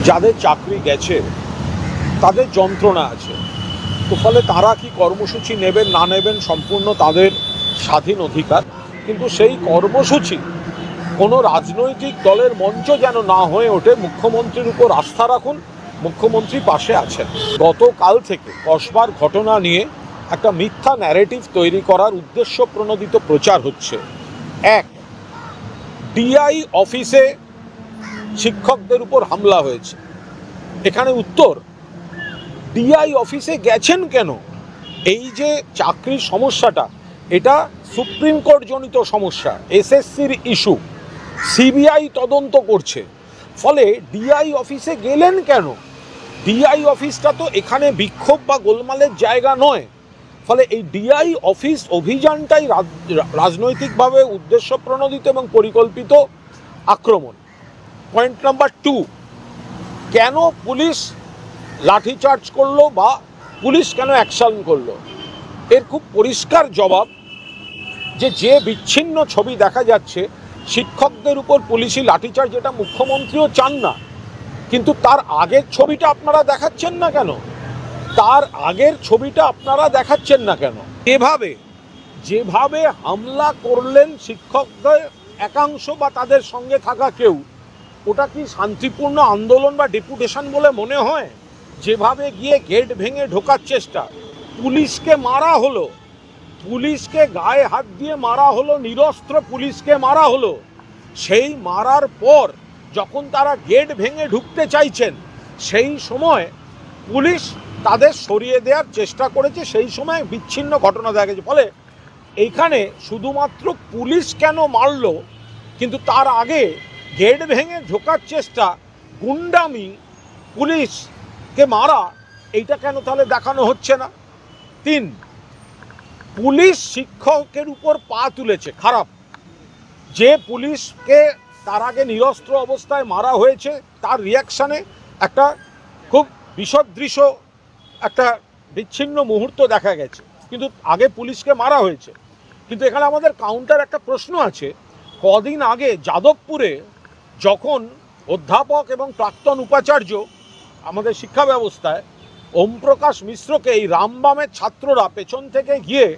যাদের চাকরি গেছে তাদের যন্ত্রণা আছে, তো ফলে তারা কি কর্মসূচি নেবেন না নেবেন সম্পূর্ণ তাদের স্বাধীন অধিকার। কিন্তু সেই কর্মসূচি কোনো রাজনৈতিক দলের মঞ্চ যেন না হয়ে ওঠে। মুখ্যমন্ত্রীর উপর আস্থা রাখুন, মুখ্যমন্ত্রী পাশে আছেন। গতকাল থেকে কসবার ঘটনা নিয়ে একটা মিথ্যা ন্যারেটিভ তৈরি করার উদ্দেশ্য প্রণোদিত প্রচার হচ্ছে। এক, ডিআই অফিসে শিক্ষকদের উপর হামলা হয়েছে। এখানে উত্তর, ডিআই অফিসে গেছেন কেন? এই যে চাকরির সমস্যাটা, এটা সুপ্রিম কোর্ট জনিত সমস্যা, এসএসসির ইস্যু, সিবিআই তদন্ত করছে। ফলে ডিআই অফিসে গেলেন কেন? ডিআই অফিসটা তো এখানে বিক্ষোভ বা গোলমালের জায়গা নয়। ফলে এই ডিআই অফিস অভিযানটাই রাজনৈতিকভাবে উদ্দেশ্য প্রণোদিত এবং পরিকল্পিত আক্রমণ। পয়েন্ট নাম্বার 2, কেন পুলিশ লাঠিচার্জ করলো বা পুলিশ কেন অ্যাকশন করলো? এর খুব পরিষ্কার জবাব যে বিচ্ছিন্ন ছবি দেখা যাচ্ছে শিক্ষকদের উপর পুলিশি লাঠিচার্জ, যেটা মুখ্যমন্ত্রীও চান না, কিন্তু তার আগের ছবিটা আপনারা দেখাচ্ছেন না কেন? যেভাবে হামলা করলেন শিক্ষকদের একাংশ বা তাদের সঙ্গে থাকা কেউ, ওটা কি শান্তিপূর্ণ আন্দোলন বা ডেপুটেশন বলে মনে হয়? যেভাবে গিয়ে গেট ভেঙে ঢোকার চেষ্টা, পুলিশকে মারা হলো, পুলিশকে গায়ে হাত দিয়ে মারা হলো, নিরস্ত্র পুলিশকে মারা হলো। সেই মারার পর যখন তারা গেট ভেঙে ঢুকতে চাইছেন, সেই সময় পুলিশ তাদের সরিয়ে দেওয়ার চেষ্টা করেছে। সেই সময় বিচ্ছিন্ন ঘটনা দেখা গেছে। ফলে এইখানে শুধুমাত্র পুলিশ কেন মারলো, কিন্তু তার আগে গেট ভেঙে ঢোকার চেষ্টা, গুন্ডামি, পুলিশকে মারা, এইটা কেন তাহলে দেখানো হচ্ছে না? 3, পুলিশ শিক্ষকের উপর পা তুলেছে, খারাপ। যে পুলিশকে তার আগে নিরস্ত্র অবস্থায় মারা হয়েছে, তার রিয়াকশানে একটা খুব বিসদৃশ্য একটা বিচ্ছিন্ন মুহূর্ত দেখা গেছে, কিন্তু আগে পুলিশকে মারা হয়েছে। কিন্তু এখানে আমাদের কাউন্টার একটা প্রশ্ন আছে। কদিন আগে যাদবপুরে যখন অধ্যাপক এবং প্রাক্তন উপাচার্য আমাদের শিক্ষা ব্যবস্থায় ওমপ্রকাশ মিশ্রকে এই রামবামের ছাত্ররা পেছন থেকে গিয়ে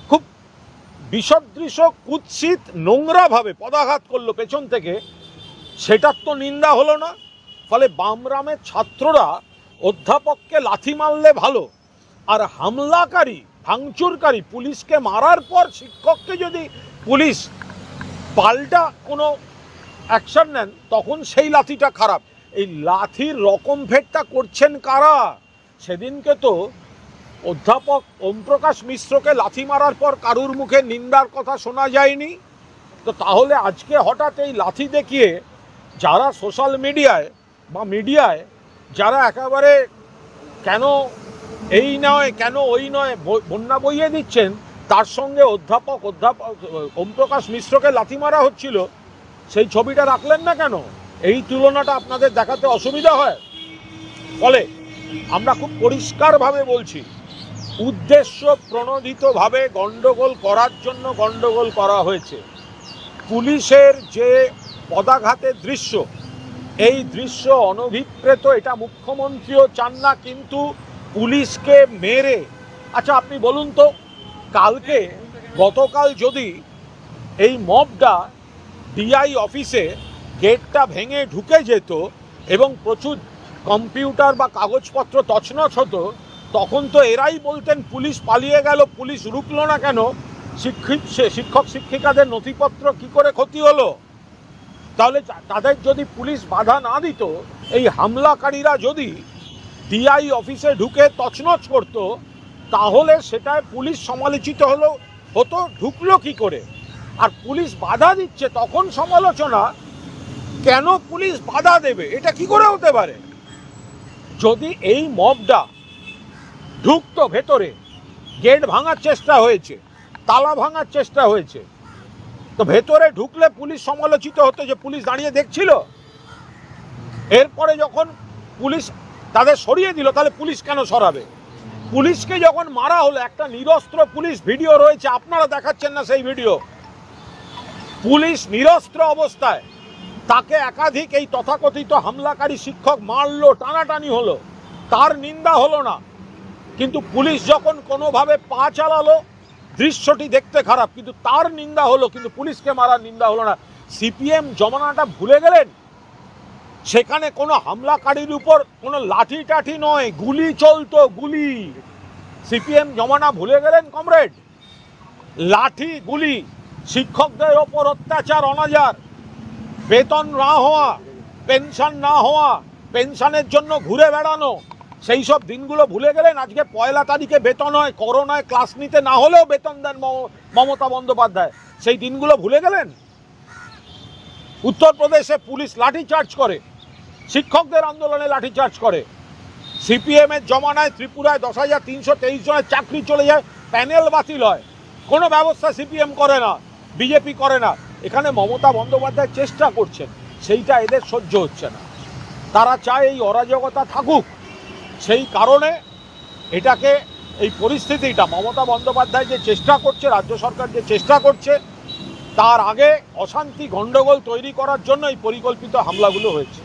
খুব বিসদৃশ্য, কুৎসিত, নোংরাভাবে পদাঘাত করলো পেছন থেকে, সেটার তো নিন্দা হলো না। ফলে বামরামের ছাত্ররা অধ্যাপককে লাথি মারলে ভালো, আর হামলাকারী, ভাঙচুরকারী পুলিশকে মারার পর শিক্ষককে যদি পুলিশ পাল্টা কোনো অ্যাকশন নেন, তখন সেই লাথিটা খারাপ। এই লাথির রকম ভেদটা করছেন কারা? সেদিনকে তো অধ্যাপক ওমপ্রকাশ মিশ্রকে লাথি মারার পর কারুর মুখে নিন্দার কথা শোনা যায়নি। তো তাহলে আজকে হঠাৎ এই লাথি দেখিয়ে যারা সোশ্যাল মিডিয়ায় বা মিডিয়ায় যারা একেবারে কেন এই নয়, কেন ওই নয় বন্যা বইয়ে দিচ্ছেন, তার সঙ্গে অধ্যাপক ওমপ্রকাশ মিশ্রকে লাথি মারা হচ্ছিল, সেই ছবিটা রাখলেন না কেন? এই তুলনাটা আপনাদের দেখাতে অসুবিধা হয়? ফলে আমরা খুব পরিষ্কারভাবে বলছি, উদ্দেশ্য প্রণোদিতভাবে গণ্ডগোল করার জন্য গণ্ডগোল করা হয়েছে। পুলিশের যে পদাঘাতের দৃশ্য, এই দৃশ্য অনভিপ্রেত, এটা মুখ্যমন্ত্রীও চান না, কিন্তু পুলিশকে মেরে, আচ্ছা আপনি বলুন তো, গতকাল যদি এই মবটা ডিআই অফিসে গেটটা ভেঙে ঢুকে যেত এবং প্রচুর কম্পিউটার বা কাগজপত্র তছনছ হতো, তখন তো এরাই বলতেন পুলিশ পালিয়ে গেল, পুলিশ রুকলো না কেন, শিক্ষক শিক্ষিকাদের নথিপত্র কি করে ক্ষতি হলো? তাহলে তাদের যদি পুলিশ বাধা না দিত, এই হামলাকারীরা যদি ডিআই অফিসে ঢুকে তছনছ করতো, তাহলে সেটায় পুলিশ সমালোচিত হতো ঢুকলো কি করে। আর পুলিশ বাধা দিচ্ছে, তখন সমালোচনা, কেন পুলিশ বাধা দেবে? এটা কি করে হতে পারে? যদি এই মবটা ঢুকতো ভেতরে, গেট ভাঙার চেষ্টা হয়েছে, তালা ভাঙার চেষ্টা হয়েছে, তো ভেতরে ঢুকলে পুলিশ সমালোচিত হতো যে পুলিশ দাঁড়িয়ে দেখছিল। এরপরে যখন পুলিশ তাদের সরিয়ে দিল, তাহলে পুলিশ কেন সরাবে? পুলিশকে যখন মারা হলো, একটা নিরস্ত্র পুলিশ, ভিডিও রয়েছে, আপনারা দেখাচ্ছেন না সেই ভিডিও, পুলিশ নিরস্ত্র অবস্থায় তাকে একাধিক এই তথাকথিত হামলাকারী শিক্ষক মারলো, টানাটানি হলো, তার নিন্দা হলো না। কিন্তু পুলিশ যখন কোনোভাবে পা চালালো, দৃশ্যটি দেখতে খারাপ, কিন্তু তার নিন্দা হলো, কিন্তু পুলিশকে মারার নিন্দা হলো না। সিপিএম জমানাটা ভুলে গেলেন? সেখানে কোনো হামলাকারীর উপর কোনো লাঠি টাঠি নয়, গুলি চলতো, গুলি। সিপিএম জমানা ভুলে গেলেন কমরেড? লাঠি গুলি, শিক্ষকদের ওপর অত্যাচার, অনাচার, বেতন না হওয়া, পেনশন না হওয়া, পেনশনের জন্য ঘুরে বেড়ানো, সেই সব দিনগুলো ভুলে গেলেন? আজকে 1 তারিখে বেতন হয়, করোনায় ক্লাস নিতে না হলেও বেতন দেন মমতা বন্দ্যোপাধ্যায়, সেই দিনগুলো ভুলে গেলেন? উত্তরপ্রদেশে পুলিশ লাঠিচার্জ করে, শিক্ষকদের আন্দোলনে লাঠিচার্জ করে। সিপিএম এর জমানায় ত্রিপুরায় 10,323 জনের চাকরি চলে যায়, প্যানেল বাতিল হয়, কোনো ব্যবস্থা সিপিএম করে না, বিজেপি করে না। এখানে মমতা বন্দ্যোপাধ্যায় চেষ্টা করছেন, সেইটা এদের সহ্য হচ্ছে না। তারা চায় এই অরাজকতা থাকুক, সেই কারণে এটাকে, এই পরিস্থিতিটা মমতা বন্দ্যোপাধ্যায় যে চেষ্টা করছে, রাজ্য সরকার যে চেষ্টা করছে, তার আগে অশান্তি গণ্ডগোল তৈরি করার জন্য এই পরিকল্পিত হামলাগুলো হয়েছে।